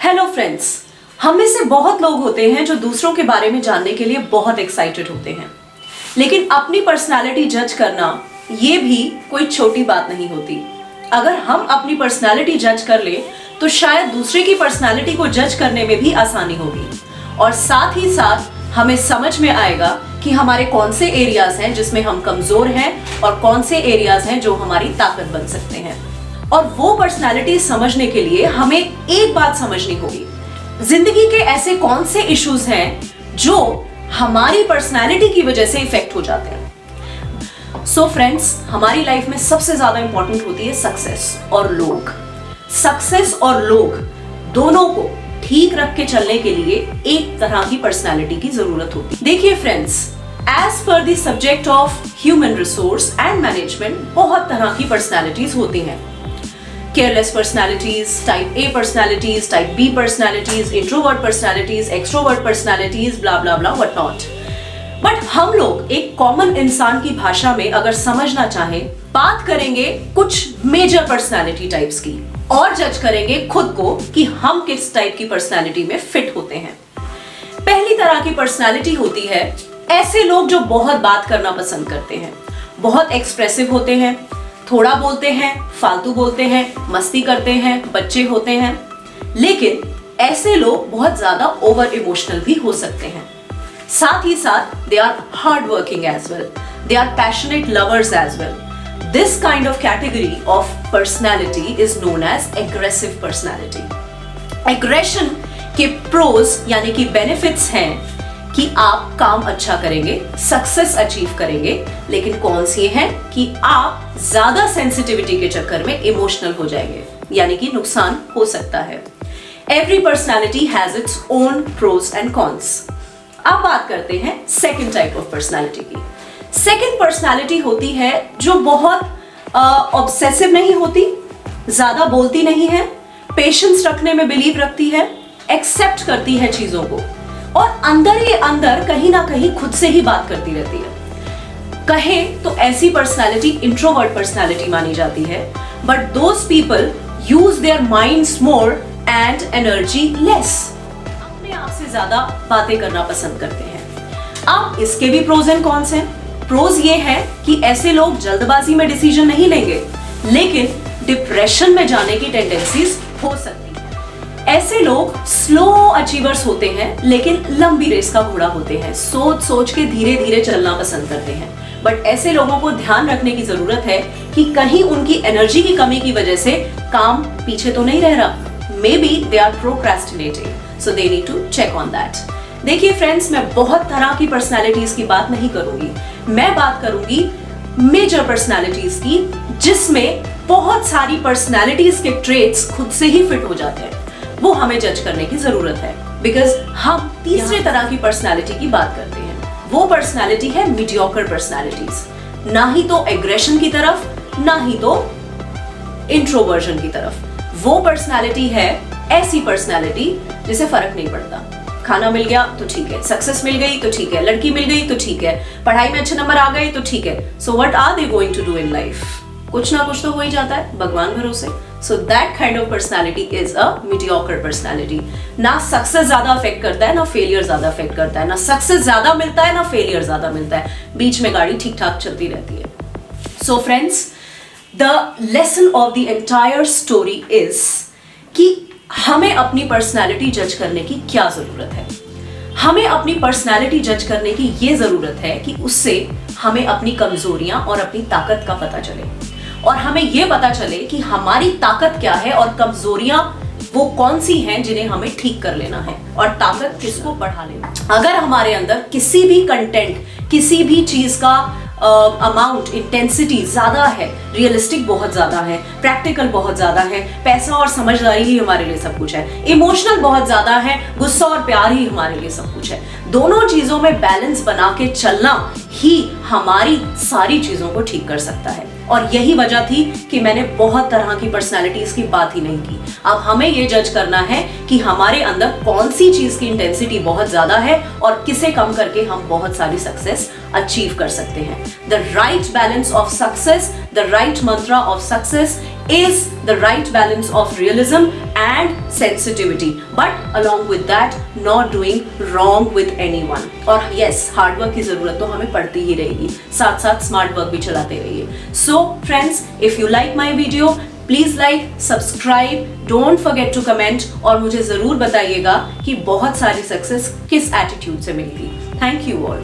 Hello friends, हम में से बहुत लोग होते हैं जो दूसरों के बारे में जानने के लिए बहुत एक्साइटेड होते हैं, लेकिन अपनी पर्सनालिटी जज करना ये भी कोई छोटी बात नहीं होती। अगर हम अपनी पर्सनालिटी जज कर ले तो शायद दूसरे की पर्सनालिटी को जज करने में भी आसानी होगी और साथ ही साथ हमें समझ में आएगा कि हमारे कौन से एरियाज हैं जिसमें हम कमजोर हैं और कौन से एरियाज हैं जो हमारी ताकत बन सकते हैं। और वो पर्सनालिटी समझने के लिए हमें एक बात समझनी होगी, जिंदगी के ऐसे कौन से इश्यूज हैं जो हमारी पर्सनालिटी की वजह से इफेक्ट हो जाते हैं। सो फ्रेंड्स, हमारी लाइफ में सबसे ज्यादा इंपॉर्टेंट होती है सक्सेस और लोग। सक्सेस और लोग दोनों को ठीक रख के चलने के लिए एक तरह की पर्सनालिटी की जरूरत होती है। देखिए friends, as per the subject of human resource and management बहुत तरह की पर्सनालिटीज होती हैं। Careless personalities, type A personalities, type B personalities, introvert personalities, extrovert personalities, blah blah blah what not. But हम लोग एक कॉमन इंसान की भाषा में अगर समझना चाहें, बात करेंगे कुछ मेजर पर्सनालिटी टाइप्स की और जज करेंगे खुद को कि हम किस टाइप की पर्सनालिटी में फिट होते हैं। पहली तरह की पर्सनालिटी होती है ऐसे लोग जो बहुत बात करना पसंद करते हैं, बहुत एक्सप्रेसिव होते हैं, थोड़ा बोलते हैं, फालतू बोलते हैं, मस्ती करते हैं, बच्चे होते हैं। लेकिन ऐसे लोग बहुत ज्यादा ओवर इमोशनल भी हो सकते हैं। साथ ही साथ they are hard working as well, they are passionate lovers as well. This kind of category of personality is known as aggressive personality. Aggression के pros यानी कि benefits हैं कि आप काम अच्छा करेंगे, सक्सेस अचीव करेंगे, लेकिन कौन सी है कि आप ज्यादा सेंसिटिविटी के चक्कर में इमोशनल हो जाएंगे, यानी कि नुकसान हो सकता है। Every personality has its own pros and cons. अब बात करते हैं सेकेंड टाइप ऑफ पर्सनालिटी की। सेकेंड पर्सनालिटी होती है जो बहुत ऑब्सेसिव नहीं होती, ज्यादा बोलती नहीं है, पेशेंस रखने में बिलीव रखती है, एक्सेप्ट करती है चीजों को और अंदर ही अंदर कहीं ना कहीं खुद से ही बात करती रहती है। कहे तो ऐसी पर्सनालिटी इंट्रोवर्ट पर्सनालिटी मानी जाती है, but those people use their minds more and energy less. अपने आप से ज्यादा बातें करना पसंद करते हैं। अब इसके भी प्रोज एंड कॉन्स हैं। प्रोज ये है कि ऐसे लोग जल्दबाजी में डिसीजन नहीं लेंगे, लेकिन डिप्रेशन में जाने की टेंडेंसीज हो सकती है। ऐसे लोग स्लो अचीवर्स होते हैं, लेकिन लंबी रेस का घोड़ा होते हैं, सोच सोच के धीरे धीरे चलना पसंद करते हैं। बट ऐसे लोगों को ध्यान रखने की जरूरत है कि कहीं उनकी एनर्जी की कमी की वजह से काम पीछे तो नहीं रह रहा। Maybe they are procrastinating, so they need to check on that. देखिए फ्रेंड्स, मैं बहुत तरह की पर्सनालिटीज की बात नहीं करूंगी, मैं बात करूंगी मेजर पर्सनालिटीज की, जिसमें बहुत सारी पर्सनालिटीज के ट्रेट्स खुद से ही फिट हो जाते हैं। वो हमें जज करने की जरूरत है, बिकॉज हम तीसरे तरह की पर्सनालिटी की बात करते हैं। वो पर्सनालिटी है मीडियोकर पर्सनालिटीज, ना ही तो एग्रेशन की तरफ, ना ही तो इंट्रोवर्जन की तरफ। वो पर्सनालिटी है ऐसी पर्सनालिटी जिसे फर्क नहीं पड़ता, खाना मिल गया तो ठीक है, सक्सेस मिल गई तो ठीक है, लड़की मिल गई तो ठीक है, पढ़ाई में अच्छे नंबर आ गए तो ठीक है। So what are they going to do in life? कुछ ना कुछ तो हो ही जाता है, भगवान भरोसे। So that kind of personality is a mediocre personality. ना सक्सेस ज्यादा अफेक्ट करता है, ना फेलियर ज्यादा अफेक्ट करता है, ना सक्सेस ज्यादा मिलता है, ना फेलियर ज्यादा मिलता है, बीच में गाड़ी ठीक ठाक चलती रहती है। So friends, the lesson of the entire story is कि हमें अपनी पर्सनालिटी जज करने की क्या जरूरत है। हमें अपनी पर्सनालिटी जज करने की ये जरूरत है कि उससे हमें अपनी कमजोरियां और अपनी ताकत का पता चले और हमें ये पता चले कि हमारी ताकत क्या है और कमजोरियां वो कौन सी हैं जिन्हें हमें ठीक कर लेना है और ताकत किसको बढ़ा लेना। अगर हमारे अंदर किसी भी कंटेंट, किसी भी चीज का अमाउंट, इंटेंसिटी ज्यादा है, रियलिस्टिक बहुत ज्यादा है, प्रैक्टिकल बहुत ज्यादा है, पैसा और समझदारी ही हमारे लिए सब कुछ है, इमोशनल बहुत ज्यादा है, गुस्सा और प्यार ही हमारे लिए सब कुछ है, दोनों चीजों में बैलेंस बना के चलना ही हमारी सारी चीजों को ठीक कर सकता है। और यही वजह थी कि मैंने बहुत तरह की पर्सनालिटीज की बात ही नहीं की। अब हमें ये जज करना है कि हमारे अंदर कौन सी चीज की इंटेंसिटी बहुत ज्यादा है और किसे कम करके हम बहुत सारी सक्सेस अचीव कर सकते हैं। The right balance of success, the right Mantra of success is the right balance of realism and sensitivity, but along with that not doing wrong with anyone. और yes, हार्ड वर्क की जरूरत तो हमें पड़ती ही रहेगी, साथ साथ स्मार्ट वर्क भी चलाते रहिए. So friends, if you like my video, please like, subscribe, don't forget to comment, और मुझे जरूर बताइएगा कि बहुत सारी सक्सेस किस एटीट्यूड से मिलेगी. Thank you all.